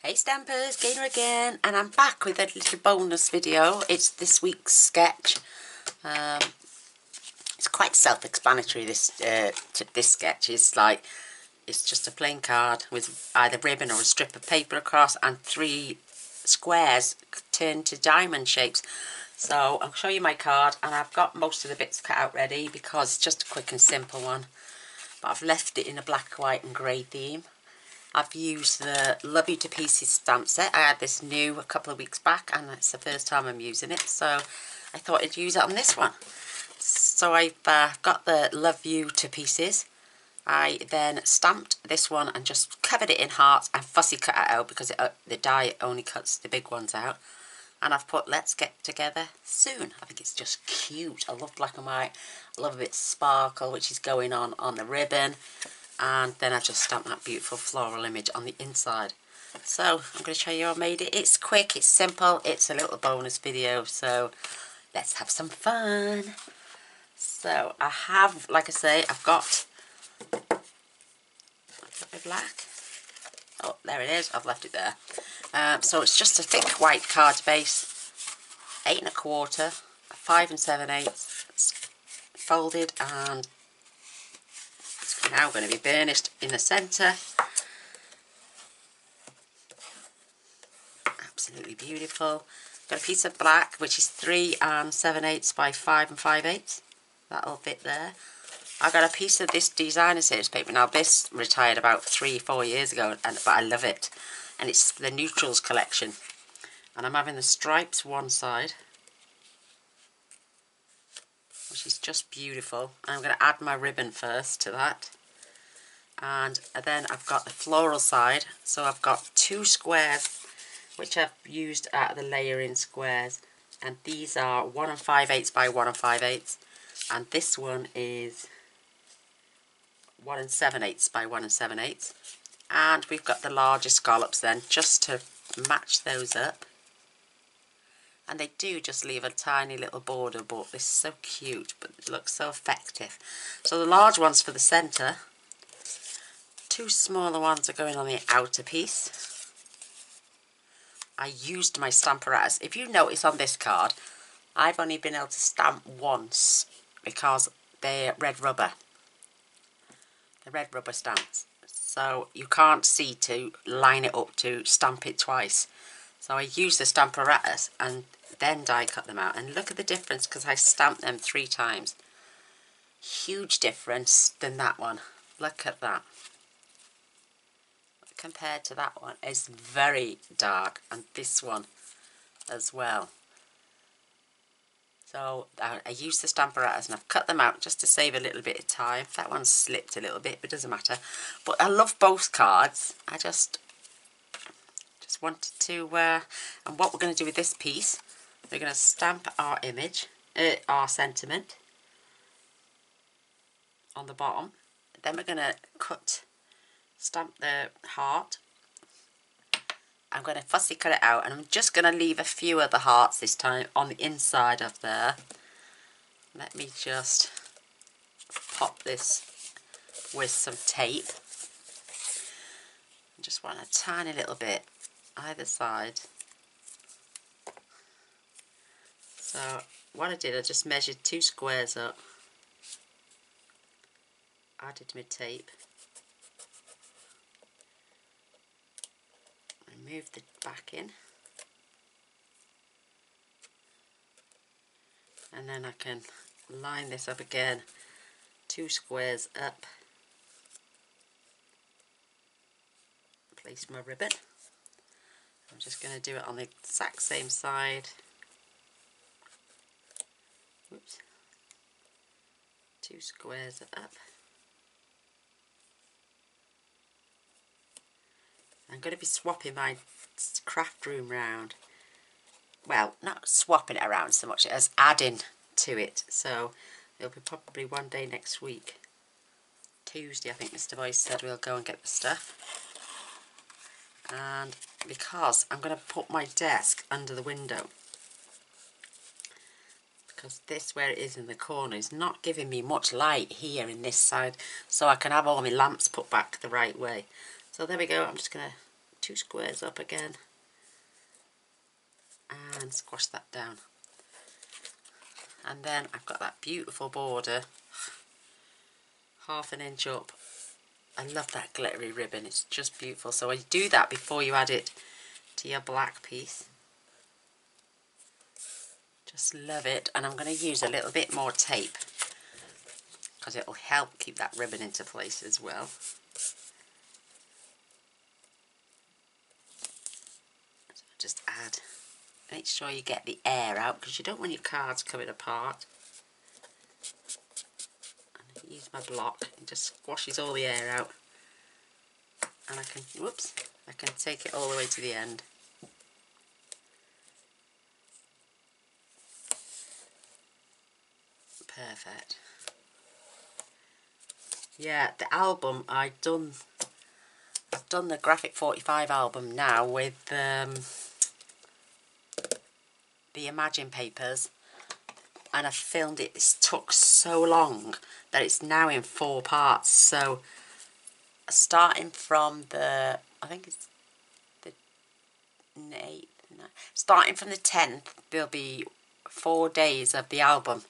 Hey Stampers, Gaynor again, and I'm back with a little bonus video. It's this week's sketch. It's quite self-explanatory. This sketch is like, it's just a plain card with either ribbon or a strip of paper across and 3 squares turned to diamond shapes. So I'll show you my card, and I've got most of the bits cut out ready because it's just a quick and simple one. But I've left it in a black, white and grey theme. I've used the Love You to Pieces stamp set. I had this new a couple of weeks back and it's the first time I'm using it, so I thought I'd use it on this one. So I've got the Love You to Pieces. I then stamped this one and just covered it in hearts and fussy cut it out because the die only cuts the big ones out. And I've put Let's Get Together Soon. I think it's just cute. I love black and white. I love a bit of sparkle which is going on the ribbon. And then I've just stamped that beautiful floral image on the inside. So I'm going to show you how I made it. It's quick, it's simple, it's a little bonus video, so let's have some fun. So I have, like I say, I've got black. Oh, there it is, I've left it there. So it's just a thick white card base, 8 1/4, 5 7/8, it's folded, and it's now going to be burnished in the centre. Absolutely beautiful. Got a piece of black which is 3 7/8 by 5 5/8. That'll fit there. I got a piece of this designer series paper. Now this retired about 3-4 years ago, but I love it. And it's the Neutrals collection. And I'm having the stripes one side, which is just beautiful. I'm going to add my ribbon first to that. And then I've got the floral side. So I've got 2 squares which I've used out of the layering squares. And these are 1 5/8 by 1 5/8. And this one is 1 7/8 by 1 7/8. And we've got the larger scallops then, just to match those up. And they do just leave a tiny little border, but this is so cute, but it looks so effective. So the large one's for the centre. 2 smaller ones are going on the outer piece. I used my Stamparatus. If you notice on this card, I've only been able to stamp once because they're red rubber. They're red rubber stamps. So you can't see to line it up to stamp it twice. So I used the Stamparatus and then die cut them out. And look at the difference because I stamped them 3 times. Huge difference than that one. Look at that. Compared to that one, it's very dark, and this one as well. So I used the Stamparatus and I've cut them out just to save a little bit of time. That one slipped a little bit, but it doesn't matter. But I love both cards. I just wanted to, and what we're going to do with this piece, we're going to stamp our image, our sentiment on the bottom. Then we're going to stamp the heart. I'm going to fussy cut it out, and I'm just going to leave a few of the hearts this time on the inside of there. Let me just pop this with some tape. I just want a tiny little bit either side. So what I did, I just measured 2 squares up, added my tape, move the back in, and then I can line this up again, 2 squares up, place my ribbon. I'm just going to do it on the exact same side. Oops. 2 squares up. I'm going to be swapping my craft room round. Well, not swapping it around so much as adding to it. So it'll be probably one day next week. Tuesday, I think Mr. Boyce said we'll go and get the stuff. And because I'm going to put my desk under the window, because this, where it is in the corner, is not giving me much light here in this side, so I can have all my lamps put back the right way. So there we go. I'm just going to 2 squares up again and squash that down. And then I've got that beautiful border, 1/2 inch up. I love that glittery ribbon, it's just beautiful. So I do that before you add it to your black piece. Just love it. And I'm going to use a little bit more tape because it will help keep that ribbon into place as well. So just add, make sure you get the air out because you don't want your cards coming apart. And use my block, it just squashes all the air out. And I can, whoops, I can take it all the way to the end. Perfect. Yeah, the album I've done the Graphic 45 album now with the Imagine papers, and I filmed it. It took so long that it's now in 4 parts. So starting from the, I think it's the 8th, starting from the 10th, there'll be 4 days of the album.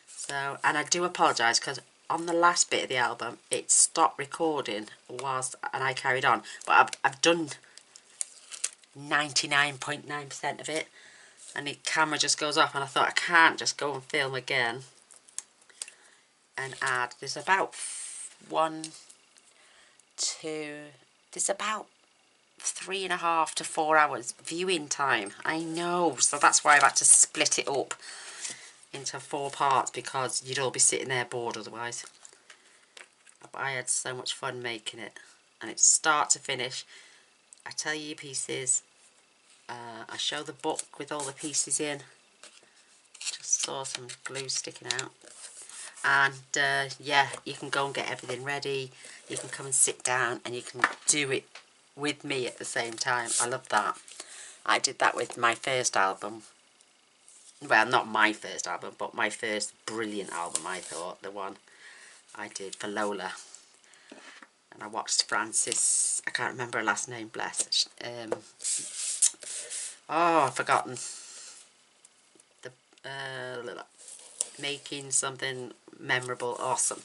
So, and I do apologise because on the last bit of the album it stopped recording whilst, and I carried on, but I've done 99.9% of it, and the camera just goes off, and I thought I can't just go and film again and add. There's about 3.5 to 4 hours viewing time. I know, so that's why I've had to split it up into 4 parts because you'd all be sitting there bored otherwise. But I had so much fun making it, and it's start to finish. I tell you your pieces, I show the book with all the pieces in. Just saw some glue sticking out. And yeah, you can go and get everything ready. You can come and sit down and you can do it with me at the same time. I love that. I did that with my first album. Well, not my first album, but my first brilliant album, I thought. The one I did for Lola. And I watched Frances, I can't remember her last name, bless. Oh, I've forgotten. The making something memorable, awesome.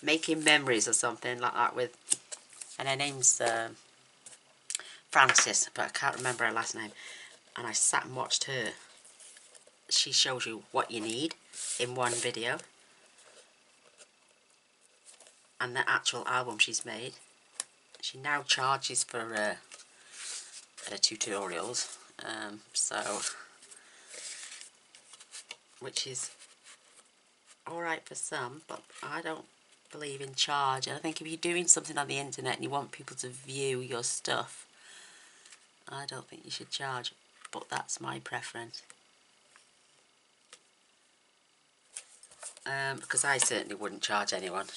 Making memories or something like that with, and her name's Frances, but I can't remember her last name. And I sat and watched her. She shows you what you need in one video. And the actual album she's made. She now charges for her tutorials. So, which is alright for some, but I don't believe in charge. And I think if you're doing something on the internet and you want people to view your stuff, I don't think you should charge. But that's my preference. Because I certainly wouldn't charge anyone.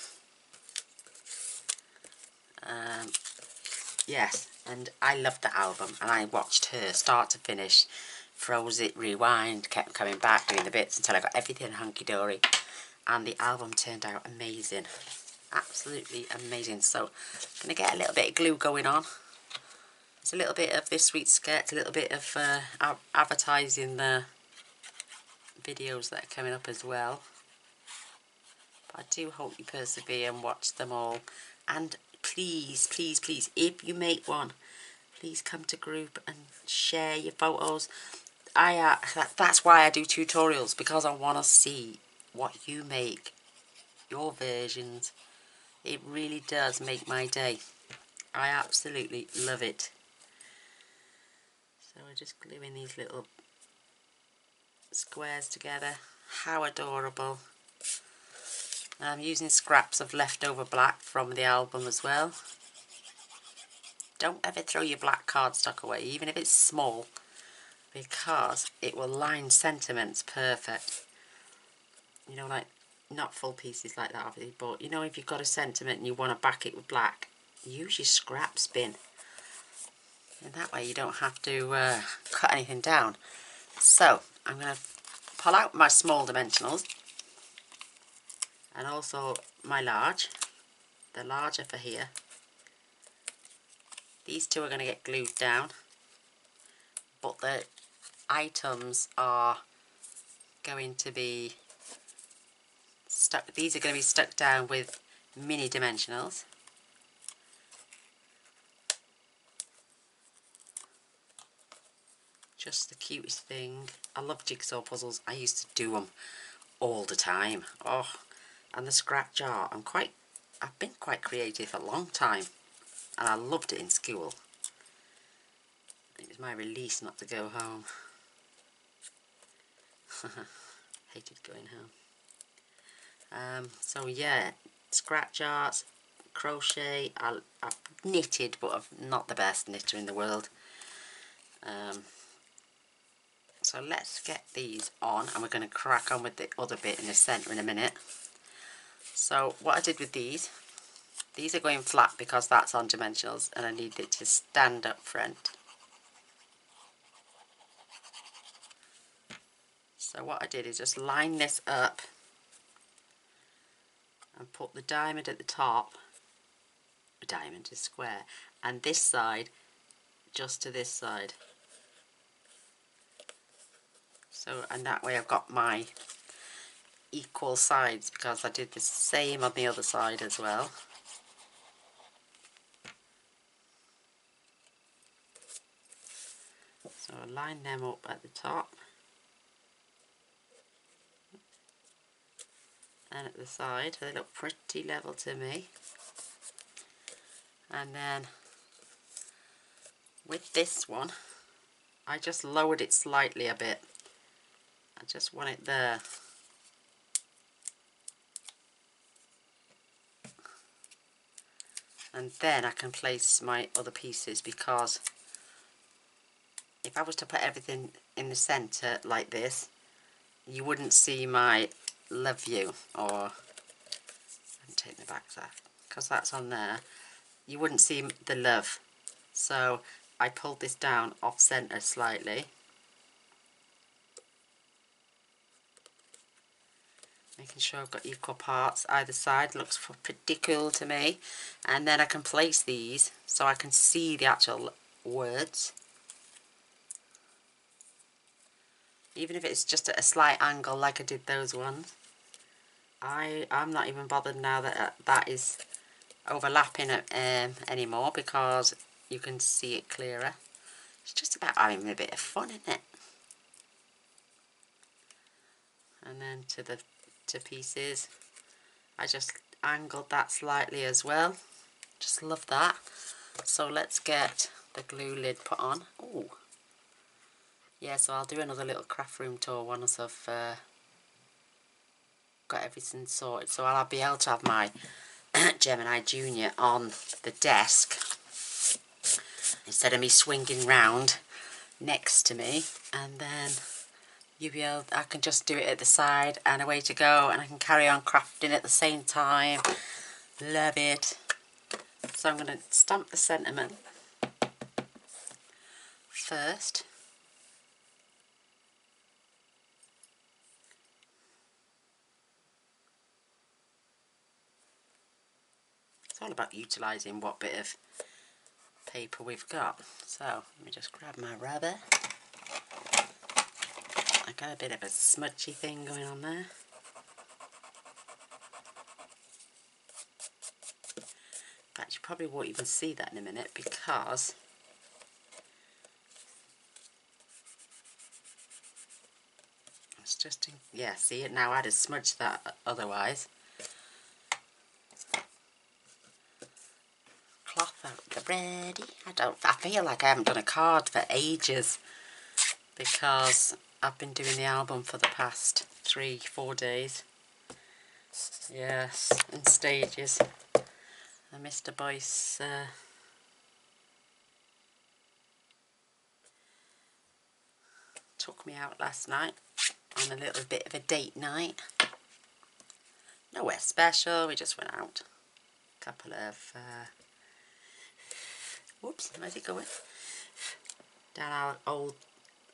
Yes, and I loved the album, and I watched her start to finish, froze it, rewind, kept coming back, doing the bits until I got everything hunky-dory, and the album turned out amazing, absolutely amazing. So I'm going to get a little bit of glue going on. It's a little bit of this sweet sketch, a little bit of advertising the videos that are coming up as well. But I do hope you persevere and watch them all. And please, please, please, if you make one, please come to group and share your photos. That's why I do tutorials, because I want to see what you make, your versions. It really does make my day. I absolutely love it. So we're just gluing these little squares together. How adorable. I'm using scraps of leftover black from the album as well. Don't ever throw your black cardstock away, even if it's small, because it will line sentiments perfect. You know, like, not full pieces like that obviously, but you know, if you've got a sentiment and you want to back it with black, use your scraps bin. And that way you don't have to cut anything down. So, I'm going to pull out my small dimensionals. And also my large, the larger for here. These two are going to get glued down, but the items are going to be stuck. These are going to be stuck down with mini dimensionals. Just the cutest thing. I love jigsaw puzzles. I used to do them all the time. Oh, and the scratch art. I've been quite creative for a long time, and I loved it in school. It was my release not to go home. Hated going home. So yeah, scratch arts, crochet. I've knitted, but I'm not the best knitter in the world. So let's get these on, and we're going to crack on with the other bit in the centre in a minute. So what I did with these are going flat because that's on dimensionals, and I need it to stand up front. So what I did is just line this up and put the diamond at the top. A diamond is square, and this side just to this side. So, and that way I've got my equal sides, because I did the same on the other side as well. So I line them up at the top and at the side, so they look pretty level to me. And then with this one, I just lowered it slightly a bit. I just want it there. And then I can place my other pieces, because if I was to put everything in the centre like this, you wouldn't see my love you, or take the backs off because that's on there. You wouldn't see the love, so I pulled this down off centre slightly, making sure I've got equal parts either side. Looks pretty cool to me. And then I can place these so I can see the actual words, even if it's just at a slight angle like I did those ones. I'm not even bothered now that that is overlapping anymore, because you can see it clearer. It's just about having a bit of fun, isn't it? And then to pieces, I just angled that slightly as well. Just love that. So let's get the glue lid put on. Oh, yeah. So I'll do another little craft room tour once I've got everything sorted. So I'll be able to have my Gemini Junior on the desk instead of me swinging round next to me, and then I can just do it at the side and away to go, and I can carry on crafting at the same time. Love it. So I'm going to stamp the sentiment first. It's all about utilising what bit of paper we've got. So let me just grab my rubber. I got a bit of a smudgy thing going on there. In fact, you probably won't even see that in a minute, because it's just, yeah, see it now. I'd have smudged that otherwise. Cloth out ready. I feel like I haven't done a card for ages, because I've been doing the album for the past 3-4 days. Yes, in stages. And Mr. Boyce took me out last night on a little bit of a date night. Nowhere special, we just went out. A couple of whoops, where's it going? Down our old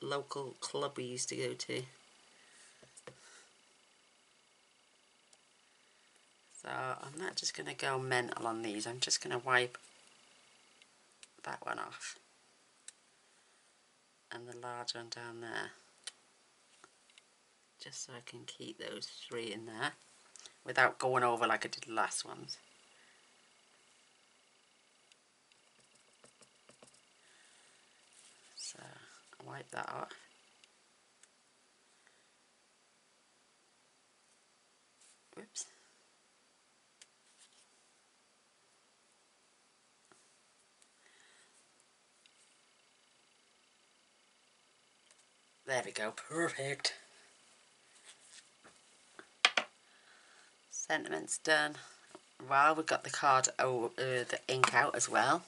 local club we used to go to. So I'm not just going to go mental on these, I'm just going to wipe that one off, and the large one down there, just so I can keep those 3 in there without going over like I did the last ones. So wipe that off. Whoops. There we go, perfect. Sentiment's done. Well, we've got the card, the ink out as well.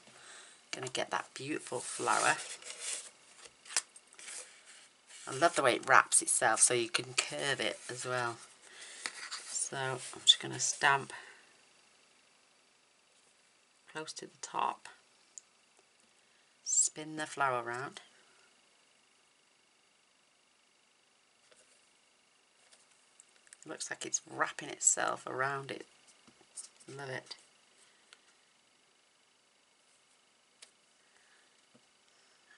Gonna get that beautiful flower. I love the way it wraps itself, so you can curve it as well. So I'm just gonna stamp close to the top, spin the flower around. Looks like it's wrapping itself around it. Love it.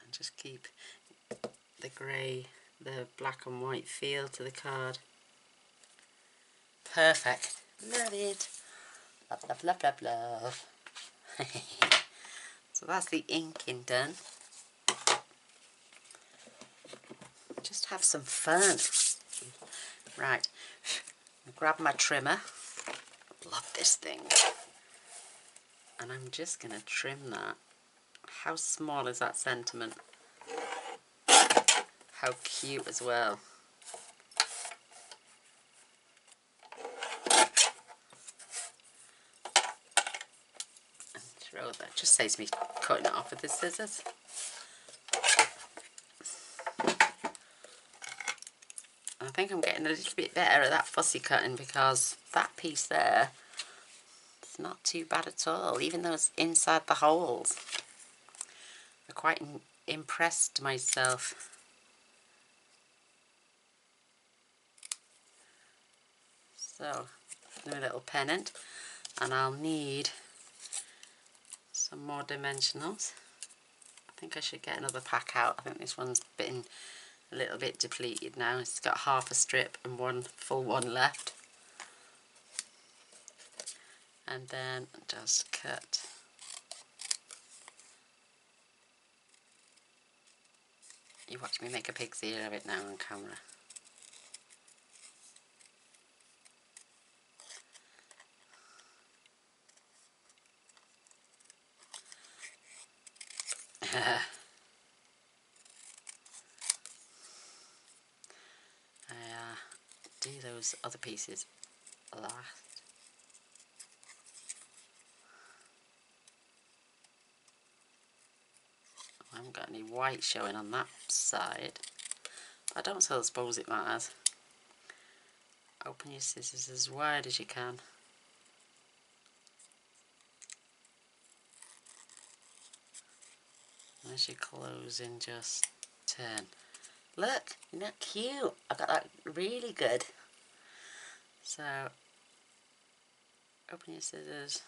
And just keep the grey, the black and white feel to the card. Perfect. Love it. Love, love, love, love, love. So that's the inking done. Just have some fun. Right, grab my trimmer. Love this thing. And I'm just going to trim that. How small is that sentiment? How cute as well. And throw that. Just saves me cutting it off with the scissors. I think I'm getting a little bit better at that fussy cutting, because that piece there, it's not too bad at all, even though it's inside the holes. I'm quite impressed myself. So, do a little pennant, and I'll need some more dimensionals. I think I should get another pack out. I think this one's been a little bit depleted now. It's got half a strip and one full one left. And then just cut. You watch me make a pig's ear of it now on camera. I do those other pieces last. I haven't got any white showing on that side. I don't suppose it matters. Open your scissors as wide as you can. As you close in, just turn. Look, isn't that cute? I got that really good. So, open your scissors.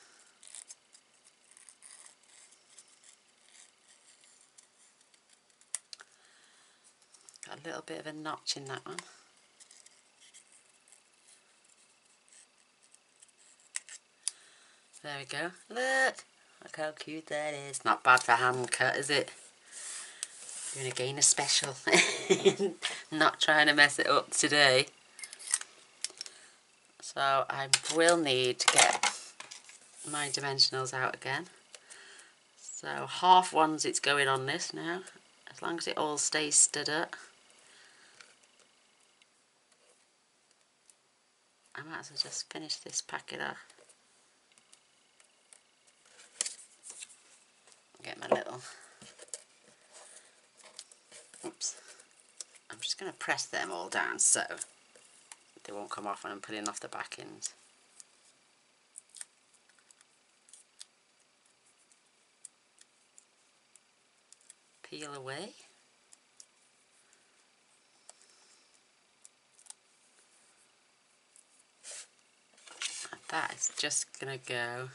Got a little bit of a notch in that one. There we go. Look how cute that is. Not bad for hand cut, is it? Doing a Gaynor special. Not trying to mess it up today. So I will need to get my dimensionals out again. So half ones it's going on this now, as long as it all stays stood up. I might as well just finish this packet off. Get my little, oops, I'm just going to press them all down so they won't come off when I'm pulling off the backings. Peel away. And that is just going to go,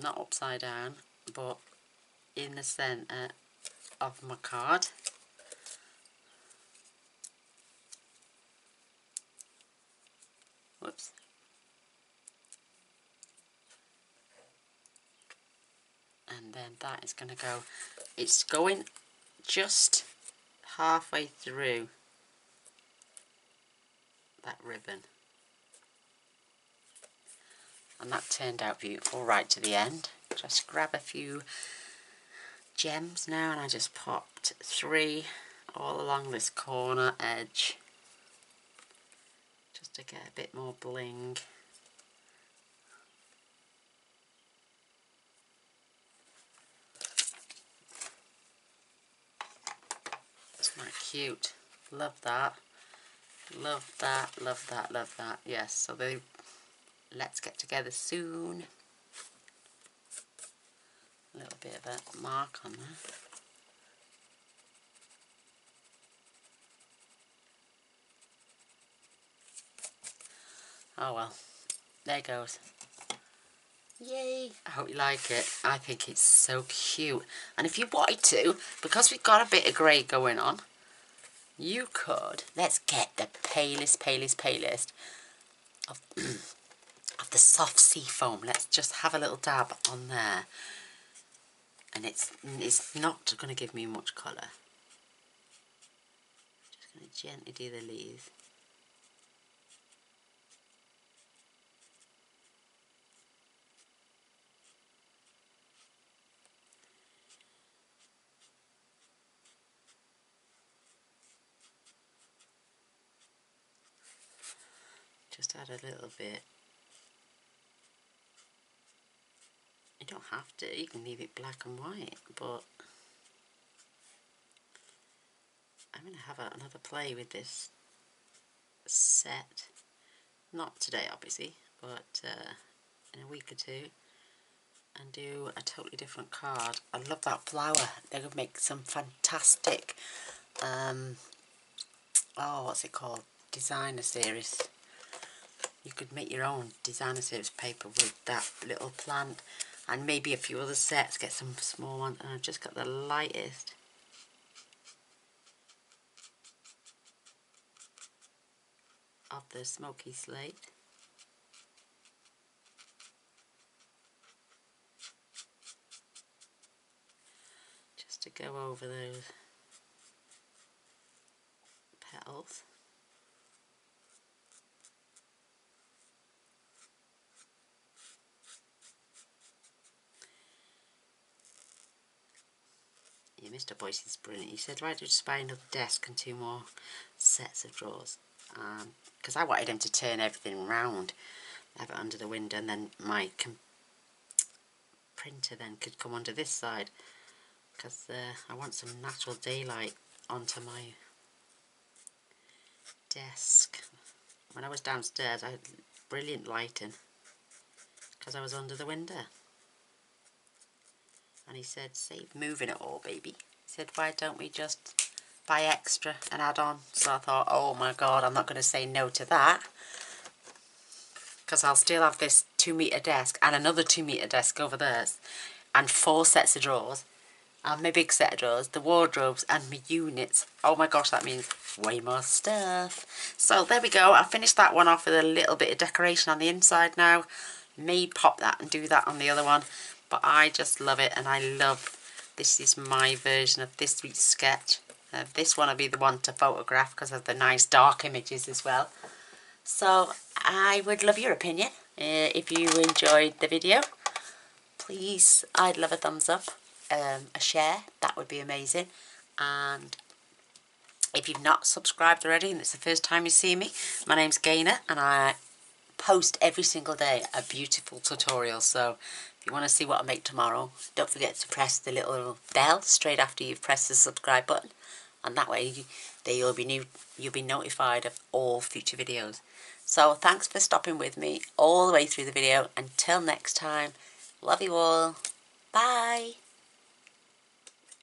not upside down, but in the centre of my card. Whoops. And then that is going to go, it's going just halfway through that ribbon. And that turned out beautiful right to the end. Just grab a few gems now, and I just popped 3 all along this corner edge just to get a bit more bling. Isn't that cute? Love that. Love that, love that, love that. Yes, so they let's get together soon. A little bit of a mark on there. Oh well, there it goes. Yay! I hope you like it. I think it's so cute. And if you wanted to, because we've got a bit of grey going on, you could, let's get the palest of, of the soft sea foam. Let's just have a little dab on there. And it's not going to give me much colour. Just going to gently do the leaves. Just add a little bit. You don't have to, you can leave it black and white, but I'm going to have another play with this set. Not today, obviously, but in a week or two, and do a totally different card. I love that flower. They're going to make some fantastic, oh, what's it called? Designer series. You could make your own designer series paper with that little plant, and maybe a few other sets, get some small ones. And I've just got the lightest of the smoky slate. Just to go over those petals. Yeah, Mr. Boyce is brilliant. He said, right, just buy another desk and 2 more sets of drawers. Because I wanted him to turn everything round, have it under the window, and then my printer then could come onto this side, because I want some natural daylight onto my desk. When I was downstairs, I had brilliant lighting because I was under the window. And he said, save moving it all, baby. He said, why don't we just buy extra and add on? So I thought, oh my god, I'm not going to say no to that, because I'll still have this 2-metre desk and another 2-metre desk over there, and 4 sets of drawers, and my big set of drawers, the wardrobes and my units. Oh my gosh, that means way more stuff. So there we go. I finished that one off with a little bit of decoration on the inside now. May pop that and do that on the other one. But I just love it, and I love, this is my version of this week's sketch. This one will be the one to photograph because of the nice dark images as well. So I would love your opinion. If you enjoyed the video, please, I'd love a thumbs up, a share, that would be amazing. And if you've not subscribed already and it's the first time you see me, my name's Gaynor, and I post every single day a beautiful tutorial. So if you want to see what I make tomorrow, don't forget to press the little bell straight after you've pressed the subscribe button, and that way you'll be notified of all future videos. So thanks for stopping with me all the way through the video. Until next time, love you all. Bye.